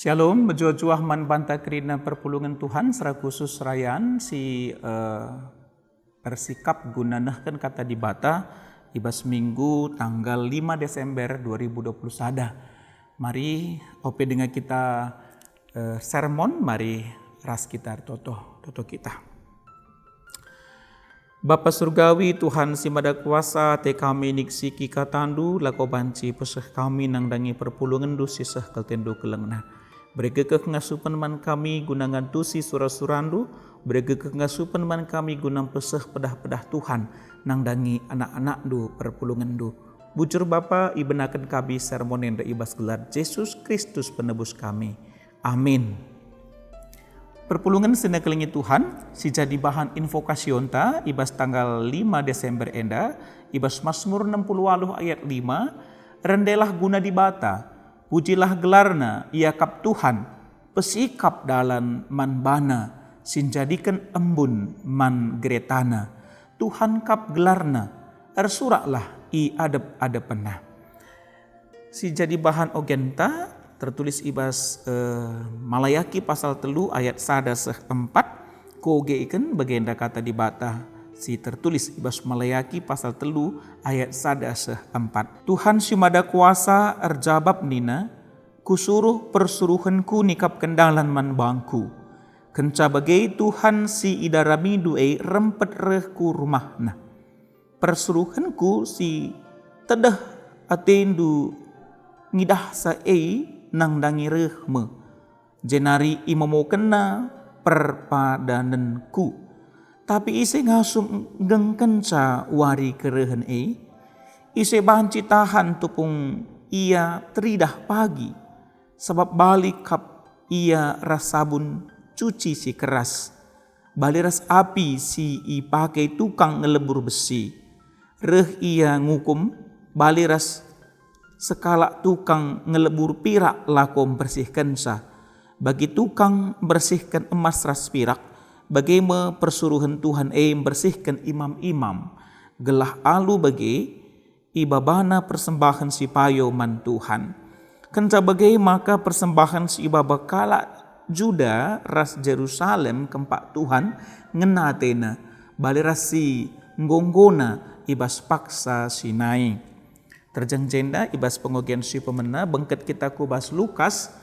Shalom, bejuah-juah man banta kerina perpulungan Tuhan secara khusus rayaan bersikap gunanahkan kata di bata ibas minggu tanggal 5 Desember 2020 sada. Mari ope dengan kita sermon, mari ras kita toto kita. Bapa surgawi Tuhan si mada kuasa te kami niksi kika tandu lako banci peseh kami nang dangi perpulungan du sisah kaltendu kelengna. Bergegeh ngasupan man kami gunangan tusi surah-surandu, bergegeh ngasupan man kami gunang peseh pedah-pedah Tuhan nang dangi anak-anak du perpulungan du. Bujur Bapa ibenakan kami sermon yang ibas gelar Yesus Kristus penebus kami. Amin. Perpulungan senekelingi Tuhan si jadi bahan invokasion ta ibas tanggal 5 Desember enda ibas Mazmur 60 ayat 5 rendelah guna di bata. Pujilah gelarna, ia kap Tuhan, pesikap dalan man bana, sinjadikan embun man gretana. Tuhan kap gelarna, ersuraklah i adep-adepena. Si jadi bahan ogenta, tertulis ibas Malayaki pasal 3 ayat 1-4, koge ikan bagenda kata di bata. Si tertulis ibas Malayaki pasal 3 ayat 1-4. Tuhan si mada kuasa erjabab nina, kusuruh persuruhanku nikap kendalan man bangku. Kenca bagai Tuhan si idarami du'e rempet rehku rumahna. Persuruhanku si tedah atendu ngidah sae nang dangi rehme. Jenari imamo kena perpadananku. Tapi ise ngasum gengkenca wari kerehen ise banci tahan tupung ia teridah pagi sebab balik kap ia rasabun cuci si keras baliras api si i pakai tukang ngelebur besi reh ia ngukum baliras sekala tukang ngelebur pirak lakom bersihkan sa bagi tukang bersihkan emas ras pirak. Bagaimana persuruhan Tuhan bersihkan imam-imam gelah alu bagi ibabana persembahan si payo man Tuhan. Kenca bagai maka persembahan si ibaba kala Juda ras Jerusalem kempak Tuhan ngenatena baliras si ngonggona ibas paksa Sinai. Terjang jenda ibas pengogian si pemena bengket kita kubas Lukas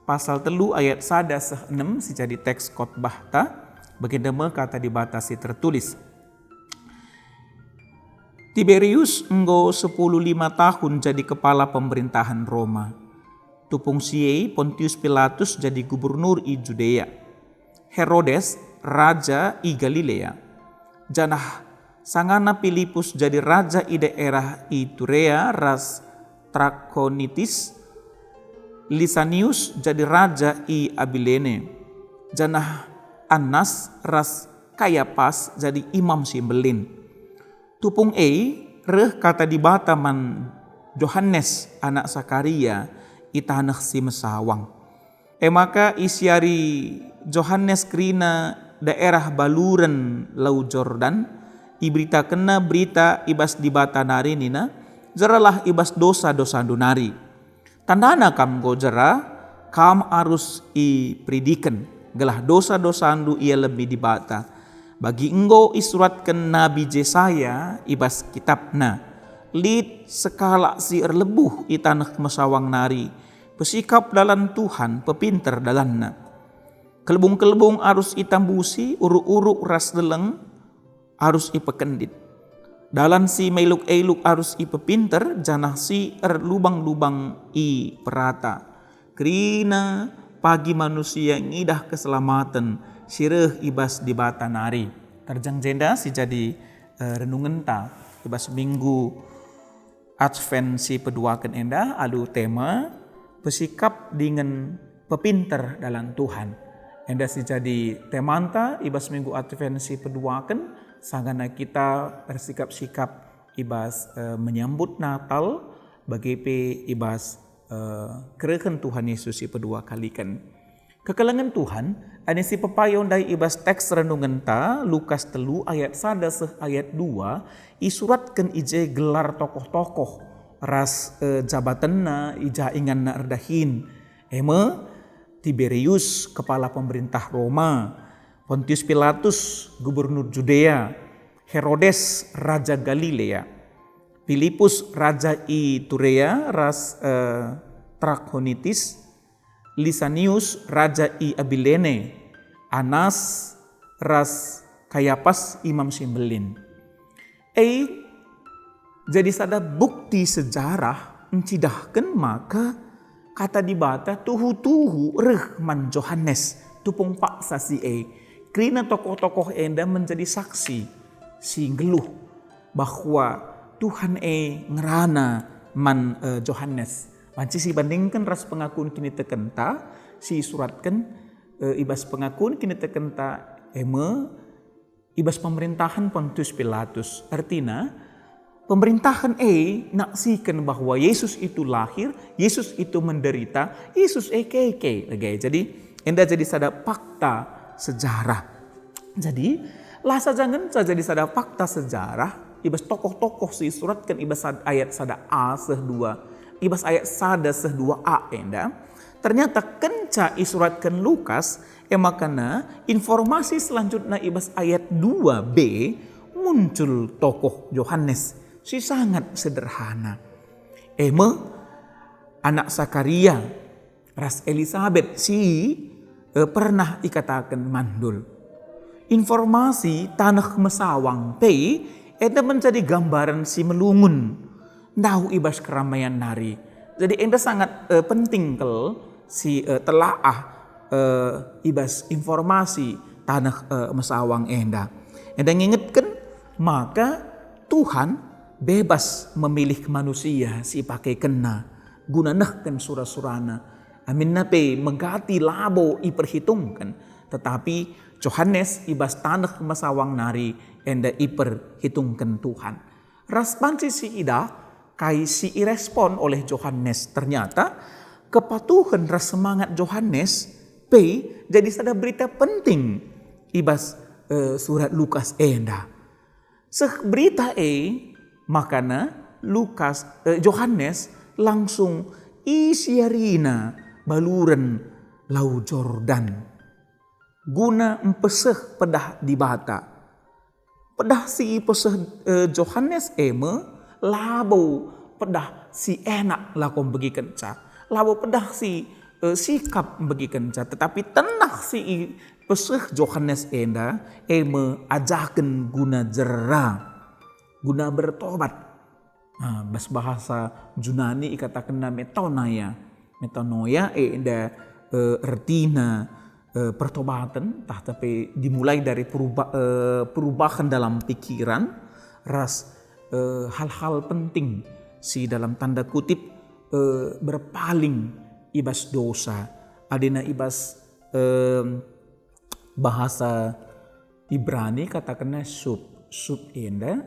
pasal 3 ayat 1-6 si jadi teks khotbah ta. Bagaimana kata dibatasi tertulis. Tiberius enggo 15 tahun jadi kepala pemerintahan Roma. Tupung siei Pontius Pilatus jadi gubernur i Judea. Herodes raja i Galilea. Janah sangana Filipus jadi raja i daerah i Turea ras Trakonitis. Lisanius jadi raja i Abilene. Janah Anas ras Kayapas jadi imam si belin. Tupung reh kata di bataman Yohanes anak Sakaria itanah si mesawang. Maka isyari Yohanes krina daerah baluran Lau Jordan iberita kena berita ibas di bata nari nina jeralah ibas dosa-dosa dunari. Tandana kam go jera kam arus i pridiken. Gelah dosa-dosa andu ia lebih dibata. Bagi engkau isuratkan Nabi Jesaya ibas kitabna. Lid sekala si erlebuh i tanah mesawang nari. Pesikap dalam Tuhan pepinter dalanna. Kelebung-kelebung arus itambusi uruk-uruk ras deleng arus ipekendit. Dalan si meluk-eluk arus ipepinter janah si erlubang-lubang i perata. Krina pagi manusia ngidah keselamatan sireh ibas di bata nari. Terjang jenda si jadi renungan ta ibas minggu Advent si peduakan enda alu tema pesikap dengan pepinter dalam Tuhan. Enda si jadi temanta ibas minggu Advent si peduakan sangana kita bersikap-sikap ibas menyambut Natal bagi ibas kerehen Tuhan Yesus si pedua kalikan. Kekelangan Tuhan ada si pepayon dari ibas teks renungan ta Lukas 3 ayat 1 ayat 2 isuratkan ije gelar tokoh-tokoh ras jabatanna ija ingan na erdahin Tiberius kepala pemerintah Roma, Pontius Pilatus gubernur Judea, Herodes raja Galilea, Filipus raja Iturea ras Trachonitis, Lisanius raja Abilene, Anas ras Kayapas imam Simbelin. Jadi sada bukti sejarah mencidahkan maka kata dibata tuhu rehman Johannes tupung paksa si Krina tokoh-tokoh enda menjadi saksi si geluh bahwa Tuhan ngerana man Johannes. Panci si bandingkan ras pengakuan kini tekenta si suratkan ibas pengakuan kini tekenta ibas pemerintahan Pontius Pilatus. Artinya pemerintahan naksikan bahwa Yesus itu lahir, Yesus itu menderita, Yesus keke. Jadi enda jadi sada fakta sejarah. Jadi lasa jangan saja jadi sada fakta sejarah. Ibas tokoh-tokoh si suratkan ibas ayat sada A seh 2, ibas ayat sada seh 2a enda. Ternyata kenca isuratkan Lukas, makana informasi selanjutnya ibas ayat 2b muncul tokoh Yohanes. Si sangat sederhana. Anak Sakaria, ras Elisabeth si pernah ikatakan mandul. Informasi tanah mesawang enda menjadi gambaran si melungun. Nahu ibas keramaian nari. Jadi enda sangat penting si telaah ibas informasi tanah mesawang enda. Enda ngingetkan maka Tuhan bebas memilih manusia si pakai kena guna nahkan surah-surana amin nape megati labo iperhitungkan tetapi Johannes ibas tanah masawang nari enda iperhitungkan Tuhan ras panci si ida kai si irespon oleh Johannes ternyata kepatuhan ras semangat Johannes jadi sada berita penting ibas surat Lukas enda seh berita makana Johannes langsung isiarina baluran lau Jordan guna empeseh pedah di bata. Pedah si peseh Johannes labo pedah si enak lakom bagi kenca. Labo pedah si sikap bagi kenca. Tetapi tenah si peseh Johannes enda ajaken guna jera. Guna bertobat. Bahasa Junani ikatakan metanoia eda artina pertobatan tapi dimulai dari perubahan dalam pikiran ras hal-hal penting si dalam tanda kutip berpaling ibas dosa adina ibas bahasa Ibrani katakannya sub enda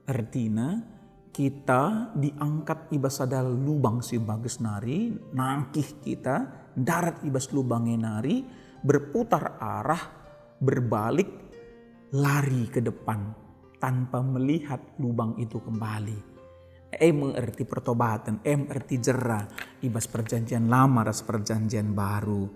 artinya kita diangkat ibas sadal lubang si bagus nari, nangkih kita, darat ibas lubangnya nari, berputar arah, berbalik, lari ke depan tanpa melihat lubang itu kembali. Mengerti pertobatan, mengerti jera, ibas perjanjian lama, ras perjanjian baru.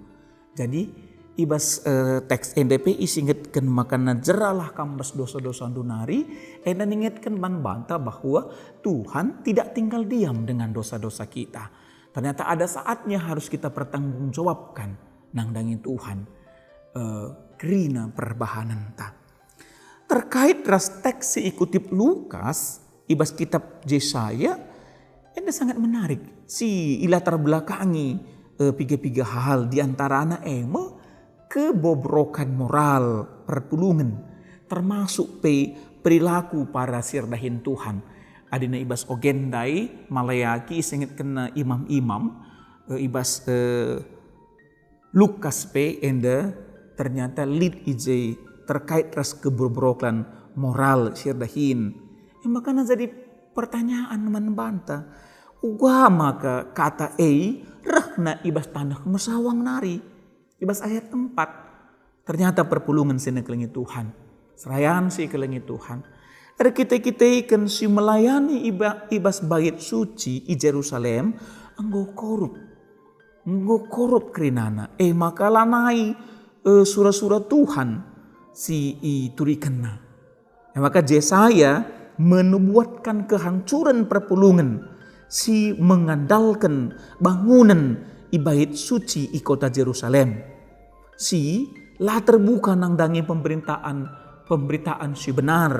Jadi ibas teks NDP isingetkan makana jeralah kambas dosa-dosa dunari dan ingatkan banta bahwa Tuhan tidak tinggal diam dengan dosa-dosa kita. Ternyata ada saatnya harus kita pertanggungjawabkan nangdangi Tuhan kerina perbahanan ta. Terkait ras teks si ikutip Lukas ibas kitab Yesaya ini sangat menarik si ilatar belakangi piga-piga hal diantaranya kebobrokan moral perpulungan termasuk perilaku para sirdahin Tuhan. Adina ibas ogendai malayaki singit kena imam-imam ibas Lukas enda ternyata lead ije terkait ras kebobrokan moral sirdahin. Makanya jadi pertanyaan membanta. Maka kata rahna ibas tanah mesawang nari. Ibas ayat 4. Ternyata perpulungan sini kelengi Tuhan. Serayaan si kelengi Tuhan. Ada kita ikan si melayani ibas bait suci i Jerusalem. Anggo korup. ngokorot kerinana. Maka lanai surah-surah Tuhan si iturikanna. Maka Yesaya menubuatkan kehancuran perpulungan si mengandalkan bangunan ibait suci i kota Jerusalem. Si lah terbuka nang dangi pemberitaan si benar,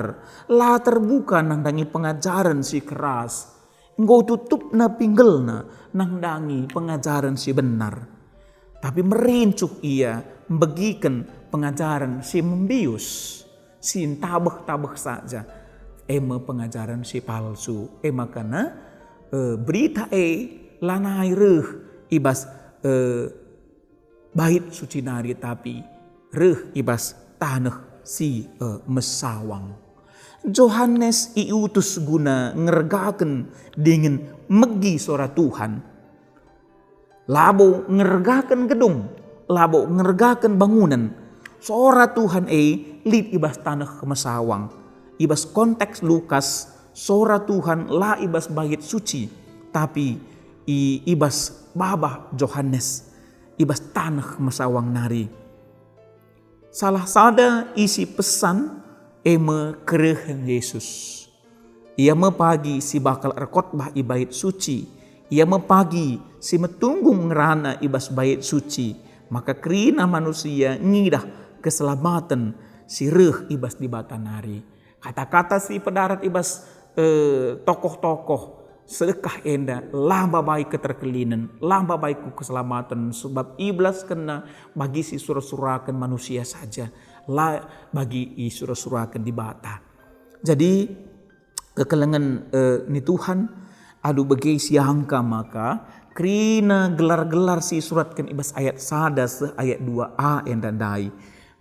lah terbuka nang dangi pengajaran si keras. Engkau tutup na pinggulna nang dangi pengajaran si benar. Tapi merincuh ia membagikan pengajaran si membius, si tabah-tabah saja. Pengajaran si palsu. Makana berita lanai reh ibas bait suci nari tapi reh ibas tanah si mesawang. Yohanes iutus guna ngergaken dengan megi suara Tuhan. Labo ngergaken gedung, labo ngergaken bangunan. Suara Tuhan lid ibas tanah mesawang. Ibas konteks Lukas, suara Tuhan la ibas bait suci, tapi ibas babah Yohanes, ibas tanah mesawang nari. Salah sada isi pesan kerehen Yesus. Ia mepagi si bakal erkotbah ibait suci. Ia mepagi si metunggung ngerana ibas bait suci. Maka kerina manusia ngidah keselamatan si reh ibas di batanari. Kata-kata si pedarat ibas tokoh-tokoh sedekah enda lamba baik keterkelinan, lamba baik keselamatan. Sebab iblis kena bagi si surah-surakan manusia saja, lah bagi i surah-surakan di bata. Jadi kekelengan ni Tuhan adu bagi siangka maka krina gelar-gelar si suratkan ibas ayat sada se ayat 2a enda dai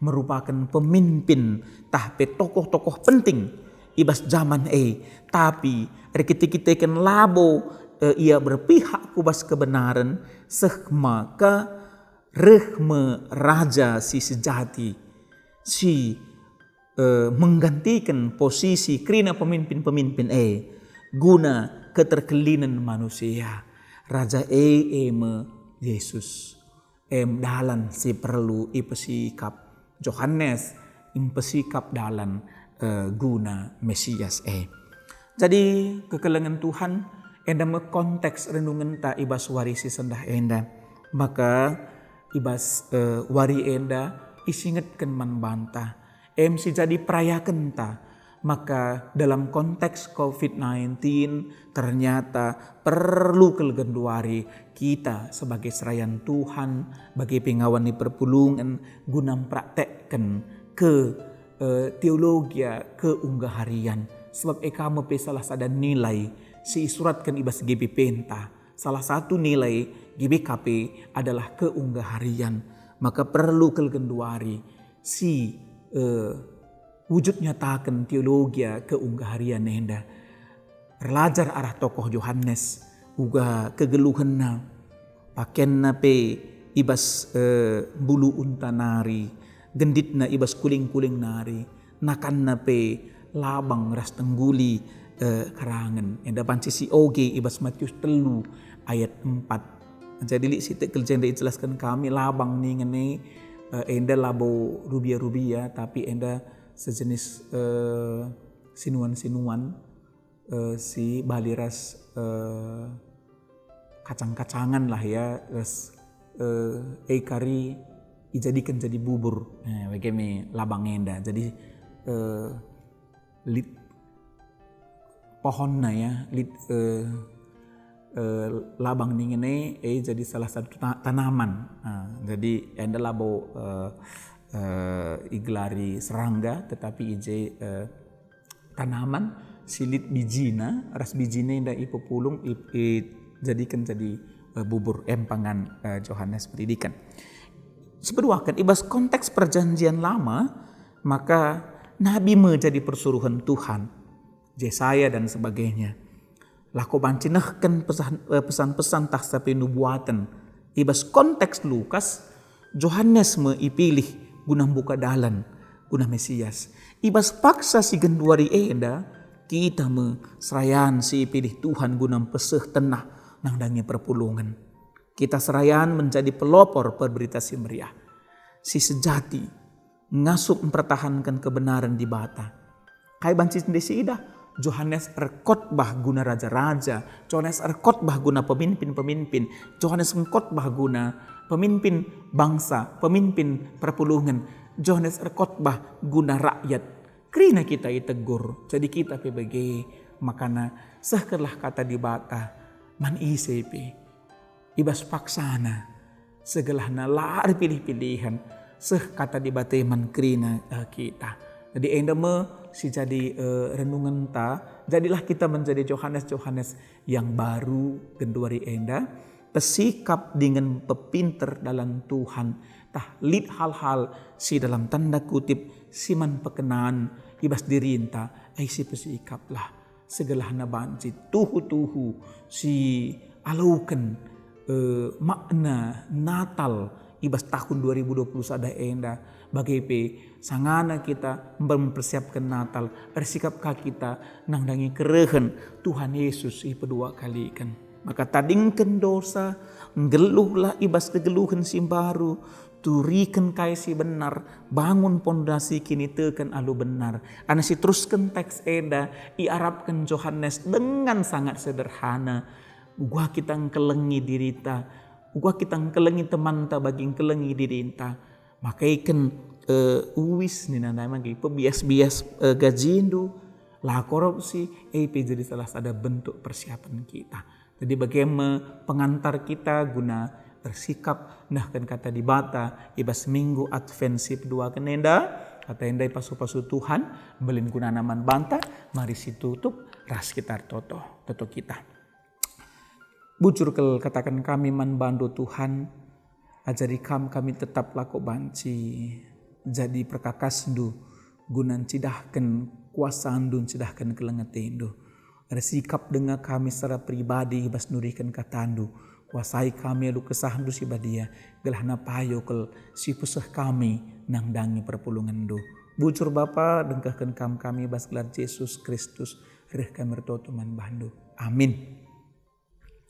merupakan pemimpin tahpe tokoh-tokoh penting ibas zaman tapi rekiti-kitikan labo ia berpihak kubas kebenaran maka rehme raja si sejati si menggantikan posisi krina pemimpin-pemimpin guna keterkelinan manusia. Raja me Yesus dalan si perlu ipesikap Yohanes impesikap dalan guna Mesias Jadi kekelengan Tuhan enda me konteks renungan ta ibas warisi sendah enda. Maka ibas wari enda isingetkan man bantah. Si jadi perayakan ta. Maka dalam konteks COVID-19 ternyata perlu kelegenduari kita sebagai serayan Tuhan bagi pengawan di perpulungan guna praktekkan ke teologia keunggaharian. Sebab kamu salah sada nilai si suratkan ibas GB Penta. Salah satu nilai GBKP adalah keunggaharian. Maka perlu kelegenduari si wujud nyatakan teologia keunggaharian nenda. Belajar arah tokoh Yohanes uga kegeluhanna pakenna pe ibas bulu unta nari, genditna ibas kuling-kuling nari, nakanna pe labang ras tengguli karangan. Enda panci si oge ibas Matius 3 ayat 4. Jadi li situ kerja yang dijelaskan kami labang nih ngene enda labo rubia-rubia tapi enda sejenis sinuan-sinuan si baliras kacang-kacangan lah ya ras kari dijadikan jadi bubur bagaimana labang enda jadi lit pohonna ya lit labang ningene jadi salah satu tanaman jadi enda labo iglari serangga tetapi ije tanaman silit bijina ras bijina inda ipupulung jadikan jadi bubur empangan Yohanes pendidikan. Sebeduakan ibas konteks perjanjian lama maka nabi menjadi persuruhan Tuhan Yesaya dan sebagainya. Lako bancinahkan pesan-pesan tahta penubuatan ibas konteks Lukas Yohanes meipilih guna buka dalan guna Mesias. Ibas paksa si genduari enda kita serayan si pilih Tuhan guna peseh tenah nang dangi perpulungan. Kita serayan menjadi pelopor berberita si meriah. Si sejati ngasup mempertahankan kebenaran di bata. Kai banci desi ida Johannes erkotbah guna raja-raja, Johannes erkotbah guna pemimpin-pemimpin, Johannes erkotbah guna pemimpin bangsa, pemimpin perpulungan, Johannes erkotbah guna rakyat. Kerina kita itegur, jadi kita PBG, makana sehkelah kata di bata, man ICP, ibas paksana, segelahna lari pilih-pilihan, seh kata di bata man kerina kita. Jadi endame si jadi renungan ta, jadilah kita menjadi Johannes yang baru genduari enda, pesikap dengan pepinter dalam Tuhan, tahlid hal-hal si dalam tanda kutip siman pekenaan ibas dirinta, si pesikap lah segelahna banci tuhu si alaukan makna Natal ibas tahun 2020 sada enda bagaimana sangana kita mempersiapkan Natal bersikap kita nangdangi kerehen Tuhan Yesus kedua kali kan maka tadingkan dosa ngeluhlah ibas kegeluhan si baru turikan kai si benar bangun pondasi kini teken alu benar ana si teruskan teks eda iarapkan Johannes dengan sangat sederhana gua kita ngkelengi dirita gua kita ngkelengi teman ta bagi ngkelengi dirinta maka ikan uwis ni nanda magi pebias-bias gajindo lah korupsi jadi salah satu bentuk persiapan kita. Jadi bagaimana pengantar kita guna bersikap nah kan kata di bata ibas minggu advensif dua kenenda kata endai pasu-pasu Tuhan belin guna naman banta mari si tutup ras kita toto kita. Bujur katakan kami man bandu Tuhan ajari kami tetap laku banci jadi perkakas du gunan cidahkan kuasa andun cidahkan kelengetindu bersikap dengan kami secara pribadi bas nurikan katandu kuasai kami lu kesahandu si badia gelah napayo kel si pusah kami nang dangi perpulungan du bujur Bapa dengkahkan kami bas gelar Yesus Kristus reh kami bertoto man bandu amin.